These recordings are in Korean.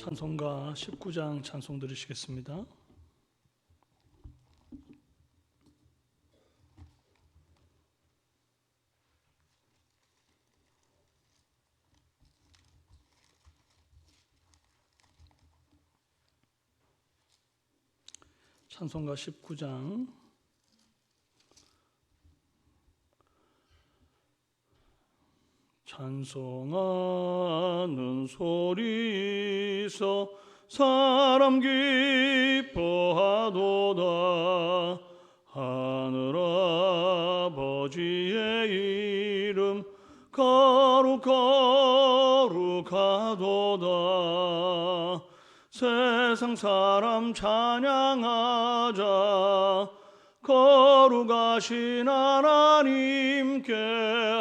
찬송가 19장 찬송 들으시겠습니다. 찬송가 19장 찬송하는 소리서 사람 기뻐하도다. 하늘 아버지의 이름 거룩하도다. 세상 사람 찬양하자. 거룩하신 하나님께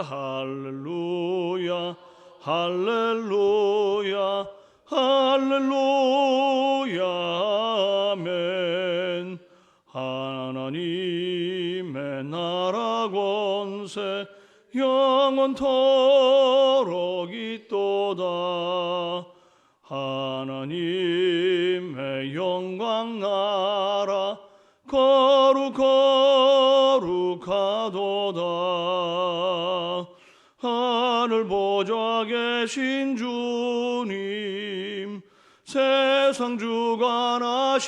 할렐루야 할렐루야 할렐루야 아멘. 하나님의 나라 권세 영원토록 있도다. 하나님의 영광 나라 거룩하도다. 하늘 보좌 계신 주님 세상 주관하시도다.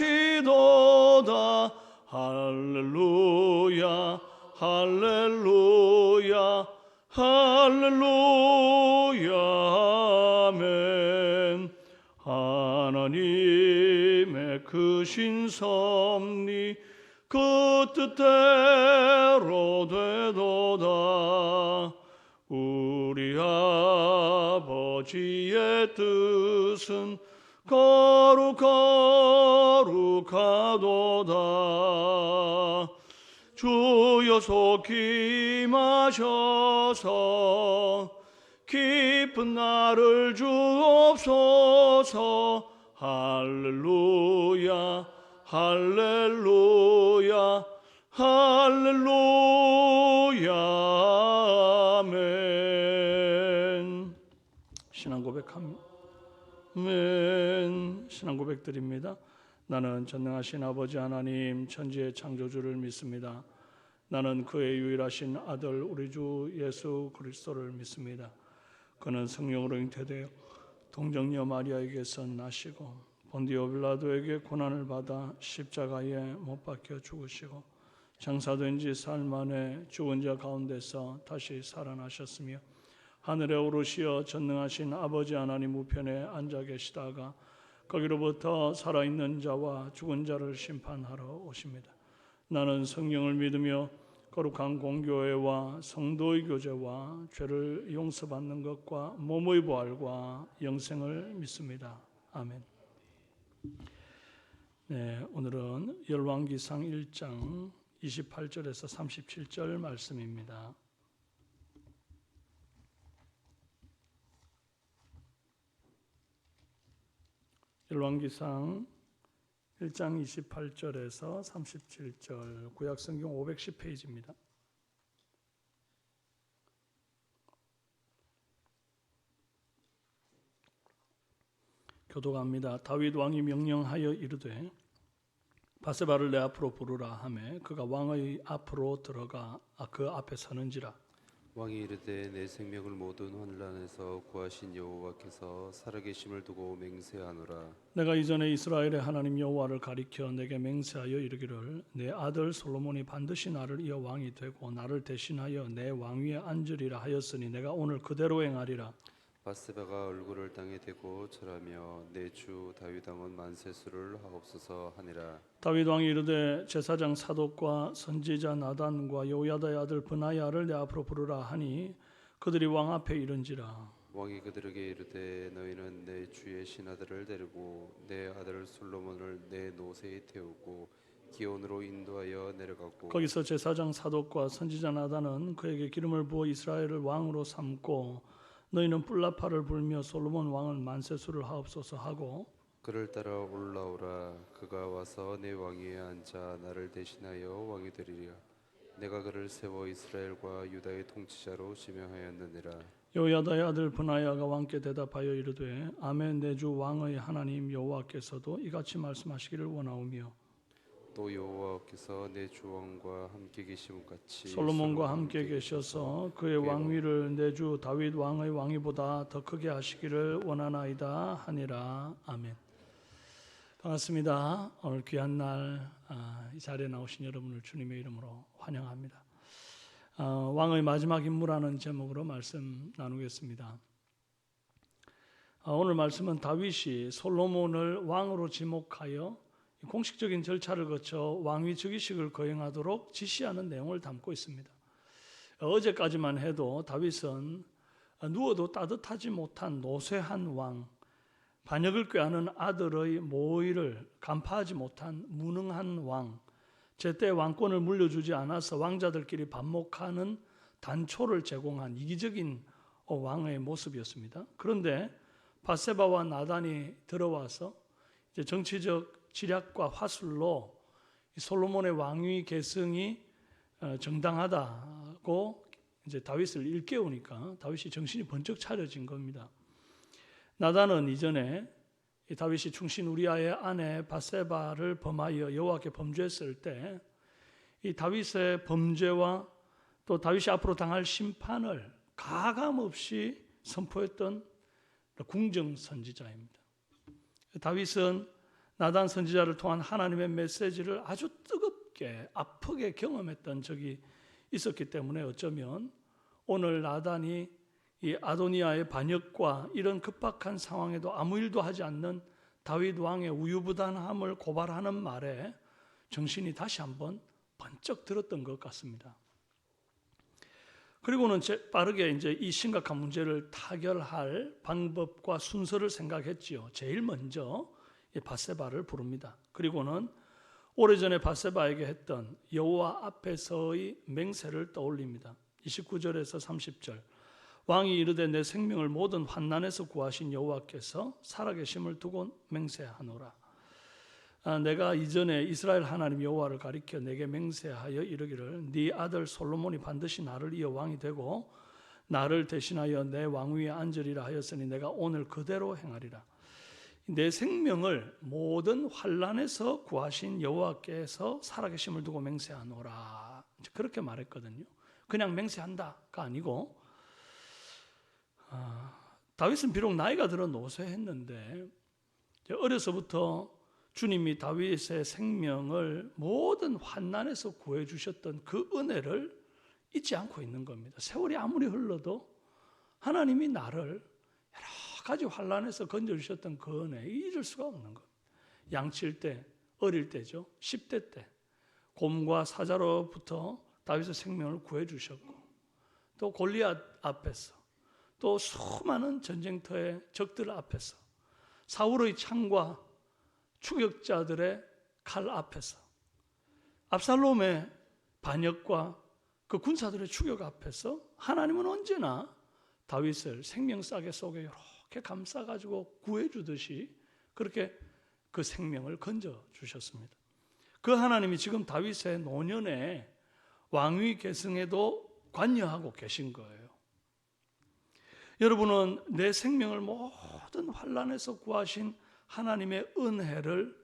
할렐루야 할렐루야 할렐루야 아멘. 하나님의 크신 섭리 그 뜻대로 되도다. 우리 아버지의 뜻은 거룩하도다. 주여 속히 임하셔서 깊은 나를 주옵소서. 할렐루야 할렐루야 할렐루야 아멘. 신앙 고백합니다. 아멘. 신앙 고백드립니다. 나는 전능하신 아버지 하나님 천지의 창조주를 믿습니다. 나는 그의 유일하신 아들 우리 주 예수 그리스도를 믿습니다. 그는 성령으로 잉태되어 동정녀 마리아에게서 나시고 본디오 빌라도에게 고난을 받아 십자가에 못 박혀 죽으시고 장사된 지 사흘 만에 죽은 자 가운데서 다시 살아나셨으며 하늘에 오르시어 전능하신 아버지 하나님 우편에 앉아 계시다가 거기로부터 살아있는 자와 죽은 자를 심판하러 오십니다. 나는 성령을 믿으며 거룩한 공교회와 성도의 교제와 죄를 용서받는 것과 몸의 부활과 영생을 믿습니다. 아멘. 네, 오늘은 열왕기상 1장 28절에서 37절 말씀입니다. 열왕기상 1장 28절에서 37절 구약성경 510페이지입니다. 교독합니다. 다윗 왕이 명령하여 이르되 바세바를 내 앞으로 부르라 하매 그가 왕의 앞으로 들어가 그 앞에 서는지라. 왕이 이르되 내 생명을 모든 하늘 안에서 구하신 여호와께서 살아계심을 두고 맹세하노라. 내가 이전에 이스라엘의 하나님 여호와를 가리켜 내게 맹세하여 이르기를 내 아들 솔로몬이 반드시 나를 이어 왕이 되고 나를 대신하여 내 왕위에 앉으리라 하였으니 내가 오늘 그대로 행하리라. 바세바가 얼굴을 땅에 대고 절하며 내 주 다윗 왕은 만세수를 하옵소서 하니라. 다윗 왕이 이르되 제사장 사독과 선지자 나단과 여호야다의 아들 브나야를 내 앞으로 부르라 하니 그들이 왕 앞에 이른지라. 왕이 그들에게 이르되 너희는 내 주의 신하들을 데리고 내 아들 솔로몬을 내 노새에 태우고 기온으로 인도하여 내려가고 거기서 제사장 사독과 선지자 나단은 그에게 기름을 부어 이스라엘을 왕으로 삼고 너희는 뿔나파를 불며 솔로몬 왕은 만세수를 하옵소서 하고 그를 따라 올라오라. 그가 와서 내 왕위에 앉아 나를 대신하여 왕이 되리라. 내가 그를 세워 이스라엘과 유다의 통치자로 지명하였느니라. 여호야다의 아들 브나야가 왕께 대답하여 이르되 아멘 내 주 왕의 하나님 여호와께서도 이같이 말씀하시기를 원하오며 또 여호와께서 내 주 왕과 함께 계심 같이 솔로몬과 함께 계셔서 그의 왕위를 내 주 다윗 왕의 왕위보다 더 크게 하시기를 원하나이다 하니라. 아멘. 반갑습니다. 오늘 귀한 날 이 자리에 나오신 여러분을 주님의 이름으로 환영합니다. 왕의 마지막 임무라는 제목으로 말씀 나누겠습니다. 오늘 말씀은 다윗이 솔로몬을 왕으로 지목하여 공식적인 절차를 거쳐 왕위 즉위식을 거행하도록 지시하는 내용을 담고 있습니다. 어제까지만 해도 다윗은 누워도 따뜻하지 못한 노쇠한 왕, 반역을 꾀하는 아들의 모의를 간파하지 못한 무능한 왕, 제때 왕권을 물려주지 않아서 왕자들끼리 반목하는 단초를 제공한 이기적인 왕의 모습이었습니다. 그런데 밧세바와 나단이 들어와서 이제 정치적 지략과 화술로 솔로몬의 왕위 계승이 정당하다고 이제 다윗을 일깨우니까 다윗이 정신이 번쩍 차려진 겁니다. 나단은 이전에 다윗이 충신 우리아의 아내 밧세바를 범하여 여호와께 범죄했을 때 이 다윗의 범죄와 또 다윗이 앞으로 당할 심판을 가감없이 선포했던 궁정 선지자입니다. 다윗은 나단 선지자를 통한 하나님의 메시지를 아주 뜨겁게 아프게 경험했던 적이 있었기 때문에 어쩌면 오늘 나단이 이 아도니아의 반역과 이런 급박한 상황에도 아무 일도 하지 않는 다윗 왕의 우유부단함을 고발하는 말에 정신이 다시 한번 번쩍 들었던 것 같습니다. 그리고는 빠르게 이제 이 심각한 문제를 타결할 방법과 순서를 생각했지요. 제일 먼저 밧세바를 부릅니다. 그리고는 오래전에 밧세바에게 했던 여호와 앞에서의 맹세를 떠올립니다. 29절에서 30절. 왕이 이르되 내 생명을 모든 환난에서 구하신 여호와께서 살아계심을 두고 맹세하노라. 내가 이전에 이스라엘 하나님 여호와를 가리켜 내게 맹세하여 이르기를 네 아들 솔로몬이 반드시 나를 이어 왕이 되고 나를 대신하여 내 왕위에 앉으리라 하였으니 내가 오늘 그대로 행하리라. 내 생명을 모든 환난에서 구하신 여호와께서 살아계심을 두고 맹세하노라. 그렇게 말했거든요. 그냥 맹세한다가 아니고 다윗은 비록 나이가 들어 노쇠했는데 어려서부터 주님이 다윗의 생명을 모든 환난에서 구해주셨던 그 은혜를 잊지 않고 있는 겁니다. 세월이 아무리 흘러도 하나님이 나를 여러 가지 환난에서 건져주셨던 그 은혜 잊을 수가 없는 겁니다. 양칠 때, 어릴 때죠. 10대 때 곰과 사자로부터 다윗의 생명을 구해주셨고 또 골리앗 앞에서 또 수많은 전쟁터의 적들 앞에서 사울의 창과 추격자들의 칼 앞에서 압살롬의 반역과 그 군사들의 추격 앞에서 하나님은 언제나 다윗을 생명싸개 속에 이렇게 감싸가지고 구해주듯이 그렇게 그 생명을 건져주셨습니다. 그 하나님이 지금 다윗의 노년에 왕위 계승에도 관여하고 계신 거예요. 여러분은 내 생명을 모든 환난에서 구하신 하나님의 은혜를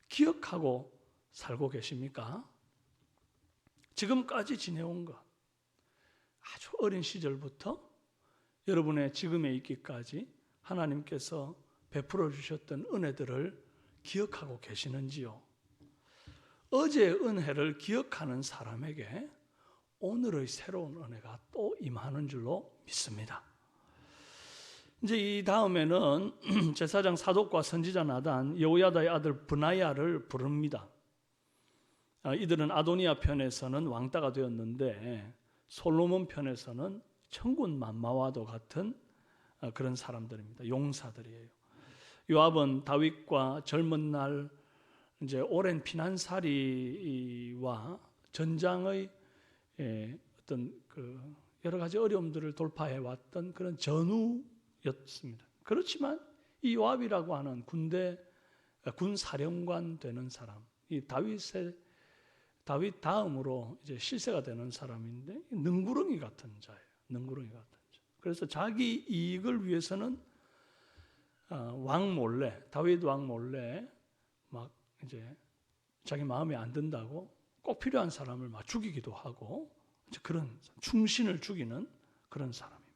기억하고 살고 계십니까? 지금까지 지내온 것, 아주 어린 시절부터 여러분의 지금에 있기까지 하나님께서 베풀어 주셨던 은혜들을 기억하고 계시는지요? 어제의 은혜를 기억하는 사람에게 오늘의 새로운 은혜가 또 임하는 줄로 믿습니다. 이제 이 다음에는 제사장 사독과 선지자 나단, 여호야다의 아들 브나야를 부릅니다. 이들은 아도니아 편에서는 왕따가 되었는데 솔로몬 편에서는 천군 만마와도 같은 그런 사람들입니다. 용사들이에요. 요압은 다윗과 젊은 날 이제 오랜 피난살이와 전장의 어떤 그 여러 가지 어려움들을 돌파해 왔던 그런 전우였습니다. 그렇지만 이 요압이라고 하는 군 사령관 되는 사람, 이 다윗 다음으로 이제 실세가 되는 사람인데 능구렁이 같은 자예요. 능구렁이 같은 자. 그래서 자기 이익을 위해서는 왕 몰래, 다윗 왕 몰래 막 이제 자기 마음에 안 든다고 꼭 필요한 사람을 막 죽이기도 하고 그런 충신을 죽이는 그런 사람입니다.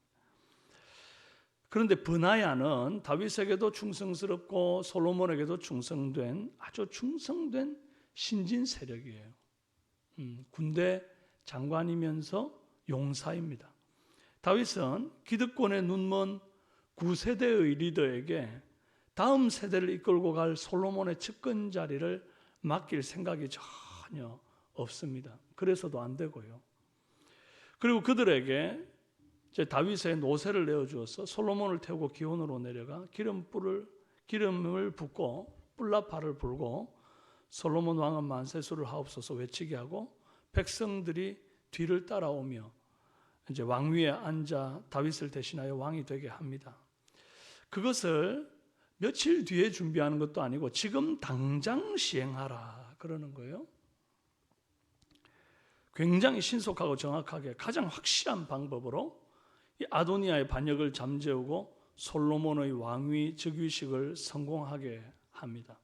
그런데 브나야는 다윗에게도 충성스럽고 솔로몬에게도 충성된 아주 충성된 신진 세력이에요. 군대 장관이면서 용사입니다. 다윗은 기득권에 눈먼 9세대의 리더에게 다음 세대를 이끌고 갈 솔로몬의 측근 자리를 맡길 생각이 전혀 없습니다. 그래서도 안 되고요. 그리고 그들에게 이제 다윗의 노새를 내어주어서 솔로몬을 태우고 기온으로 내려가 기름을 붓고 뿔나팔을 불고 솔로몬 왕은 만세수를 하옵소서 외치게 하고 백성들이 뒤를 따라오며 이제 왕위에 앉아 다윗을 대신하여 왕이 되게 합니다. 그것을 며칠 뒤에 준비하는 것도 아니고 지금 당장 시행하라 그러는 거예요. 굉장히 신속하고 정확하게 가장 확실한 방법으로 이 아도니아의 반역을 잠재우고 솔로몬의 왕위 즉위식을 성공하게 합니다.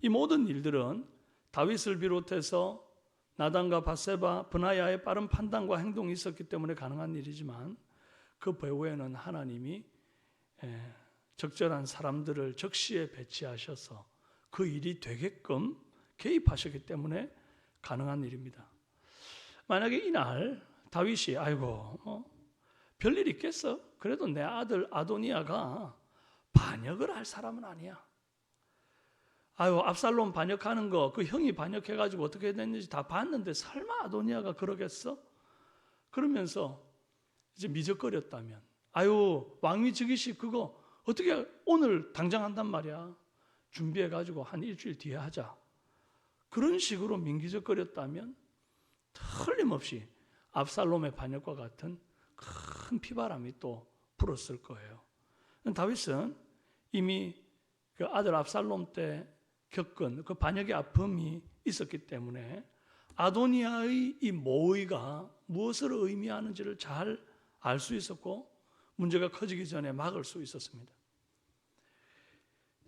이 모든 일들은 다윗을 비롯해서 나단과 밧세바, 브나야의 빠른 판단과 행동이 있었기 때문에 가능한 일이지만 그 배후에는 하나님이 적절한 사람들을 적시에 배치하셔서 그 일이 되게끔 개입하셨기 때문에 가능한 일입니다. 만약에 이날 다윗이 별일 있겠어? 그래도 내 아들 아도니아가 반역을 할 사람은 아니야. 압살롬 반역하는 거 그 형이 반역해가지고 어떻게 됐는지 다 봤는데 설마 아도니아가 그러겠어? 그러면서 이제 미적거렸다면 왕위 즉위식 그거 어떻게 오늘 당장 한단 말이야. 준비해가지고 한 일주일 뒤에 하자. 그런 식으로 민기적거렸다면 틀림없이 압살롬의 반역과 같은 큰 피바람이 또 불었을 거예요. 다윗은 이미 그 아들 압살롬 때 겪은 그 반역의 아픔이 있었기 때문에 아도니아의 이 모의가 무엇을 의미하는지를 잘 알 수 있었고 문제가 커지기 전에 막을 수 있었습니다.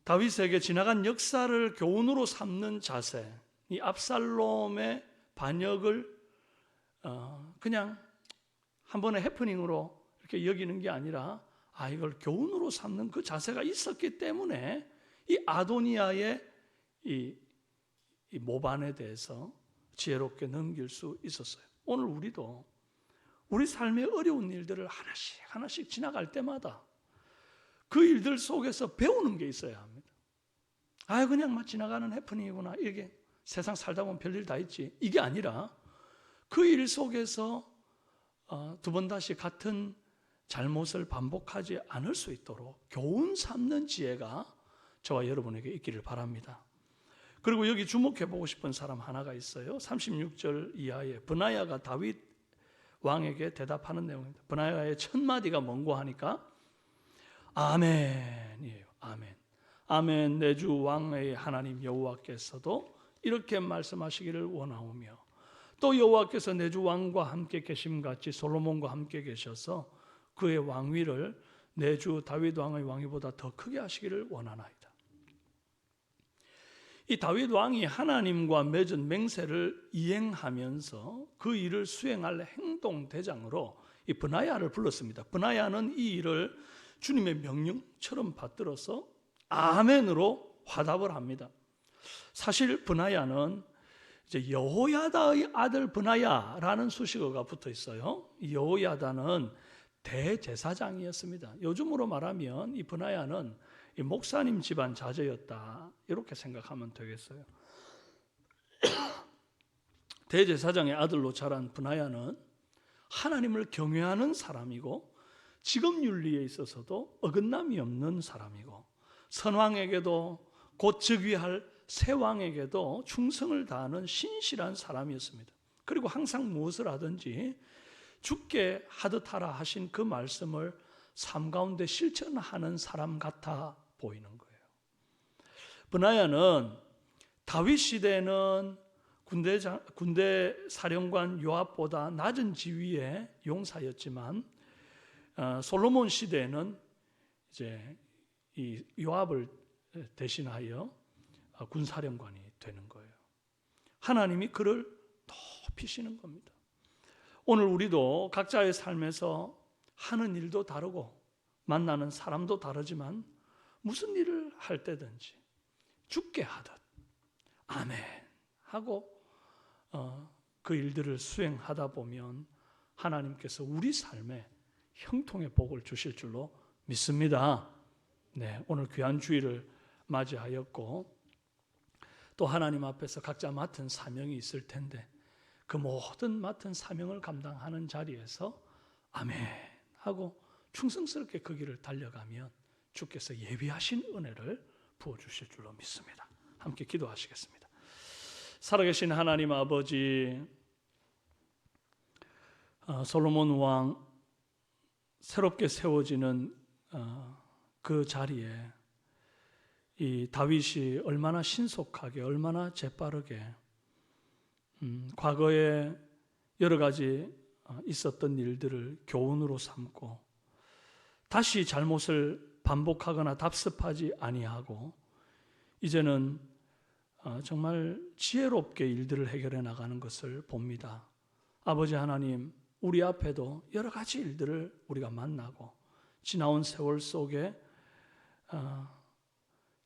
다윗에게 지나간 역사를 교훈으로 삼는 자세, 이 압살롬의 반역을 그냥 한 번의 해프닝으로 이렇게 여기는 게 아니라 이걸 교훈으로 삼는 그 자세가 있었기 때문에 이 아도니아의 이 모반에 대해서 지혜롭게 넘길 수 있었어요. 오늘 우리도 우리 삶의 어려운 일들을 하나씩 지나갈 때마다 그 일들 속에서 배우는 게 있어야 합니다. 그냥 막 지나가는 해프닝이구나. 이게 세상 살다 보면 별일 다 있지. 이게 아니라 그 일 속에서 두 번 다시 같은 잘못을 반복하지 않을 수 있도록 교훈 삼는 지혜가 저와 여러분에게 있기를 바랍니다. 그리고 여기 주목해보고 싶은 사람 하나가 있어요. 36절 이하에 브나야가 다윗 왕에게 대답하는 내용입니다. 브나야의 첫 마디가 뭔고 하니까 아멘이에요. 아멘. 아멘. 내 주 왕의 하나님 여호와께서도 이렇게 말씀하시기를 원하오며 또 여호와께서 내 주 왕과 함께 계심같이 솔로몬과 함께 계셔서 그의 왕위를 내 주 다윗 왕의 왕위보다 더 크게 하시기를 원하나이다. 이 다윗 왕이 하나님과 맺은 맹세를 이행하면서 그 일을 수행할 행동대장으로 이 브나야를 불렀습니다. 브나야는 이 일을 주님의 명령처럼 받들어서 아멘으로 화답을 합니다. 사실 브나야는 이제 여호야다의 아들 브나야라는 수식어가 붙어 있어요. 여호야다는 대제사장이었습니다. 요즘으로 말하면 이 브나야는 이 목사님 집안 자제였다 이렇게 생각하면 되겠어요. 대제사장의 아들로 자란 브나야는 하나님을 경외하는 사람이고 직업윤리에 있어서도 어긋남이 없는 사람이고 선왕에게도 곧 즉위할 새왕에게도 충성을 다하는 신실한 사람이었습니다. 그리고 항상 무엇을 하든지 죽게 하듯 하라 하신 그 말씀을 삶 가운데 실천하는 사람 같아 보이는 거예요. 브나야는 다윗 시대에는 군대 사령관 요압보다 낮은 지위의 용사였지만 솔로몬 시대에는 이제 이 요압을 대신하여 군사령관이 되는 거예요. 하나님이 그를 높이시는 겁니다. 오늘 우리도 각자의 삶에서 하는 일도 다르고 만나는 사람도 다르지만 무슨 일을 할 때든지 죽게 하듯 아멘 하고 그 일들을 수행하다 보면 하나님께서 우리 삶에 형통의 복을 주실 줄로 믿습니다. 네, 오늘 귀한 주일을 맞이하였고 또 하나님 앞에서 각자 맡은 사명이 있을 텐데 그 모든 맡은 사명을 감당하는 자리에서 아멘 하고 충성스럽게 그 길을 달려가면 주께서 예비하신 은혜를 부어주실 줄로 믿습니다. 함께 기도하시겠습니다. 살아계신 하나님 아버지, 솔로몬 왕 새롭게 세워지는 그 자리에 이 다윗이 얼마나 신속하게 얼마나 재빠르게 과거에 여러 가지 있었던 일들을 교훈으로 삼고 다시 잘못을 반복하거나 답습하지 아니하고 이제는 정말 지혜롭게 일들을 해결해 나가는 것을 봅니다. 아버지 하나님, 우리 앞에도 여러 가지 일들을 우리가 만나고 지나온 세월 속에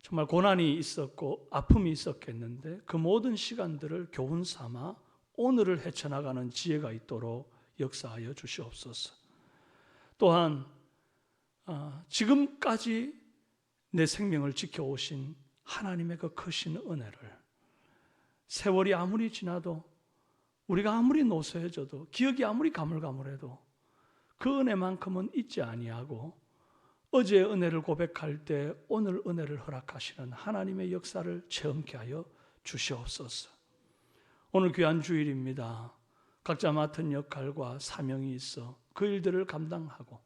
정말 고난이 있었고 아픔이 있었겠는데 그 모든 시간들을 교훈 삼아 오늘을 헤쳐나가는 지혜가 있도록 역사하여 주시옵소서. 또한 지금까지 내 생명을 지켜오신 하나님의 그 크신 은혜를 세월이 아무리 지나도 우리가 아무리 노쇠해져도 기억이 아무리 가물가물해도 그 은혜만큼은 잊지 아니하고 어제의 은혜를 고백할 때 오늘 은혜를 허락하시는 하나님의 역사를 체험케 하여 주시옵소서. 오늘 귀한 주일입니다. 각자 맡은 역할과 사명이 있어 그 일들을 감당하고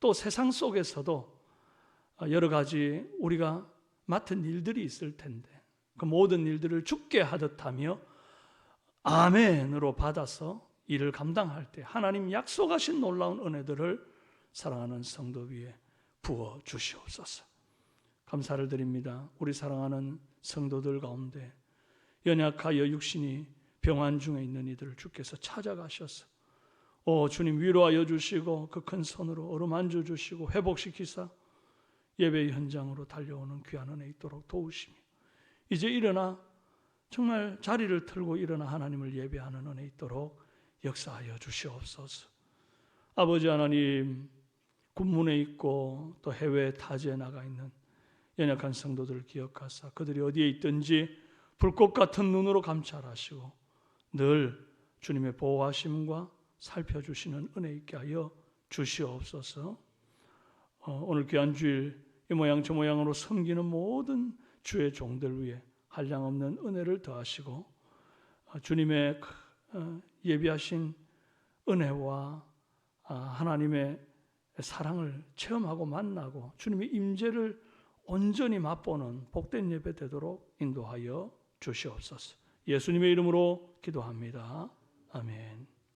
또 세상 속에서도 여러 가지 우리가 맡은 일들이 있을 텐데 그 모든 일들을 죽게 하듯 하며 아멘으로 받아서 일을 감당할 때 하나님 약속하신 놀라운 은혜들을 사랑하는 성도 위에 부어 주시옵소서. 감사를 드립니다. 우리 사랑하는 성도들 가운데 연약하여 육신이 병환 중에 있는 이들을 주께서 찾아가셔서 주님 위로하여 주시고 그 큰 손으로 어루만져 주시고 회복시키사 예배의 현장으로 달려오는 귀한 은혜 있도록 도우시며 이제 일어나 정말 자리를 틀고 일어나 하나님을 예배하는 은혜 있도록 역사하여 주시옵소서. 아버지 하나님, 군문에 있고 또 해외 타지에 나가 있는 연약한 성도들을 기억하사 그들이 어디에 있든지 불꽃 같은 눈으로 감찰하시고 늘 주님의 보호하심과 살펴주시는 은혜 있게 하여 주시옵소서. 오늘 귀한 주일 이 모양 저 모양으로 섬기는 모든 주의 종들 위에 한량없는 은혜를 더하시고 주님의 예비하신 은혜와 하나님의 사랑을 체험하고 만나고 주님의 임재를 온전히 맛보는 복된 예배 되도록 인도하여 주시옵소서. 예수님의 이름으로 기도합니다. 아멘.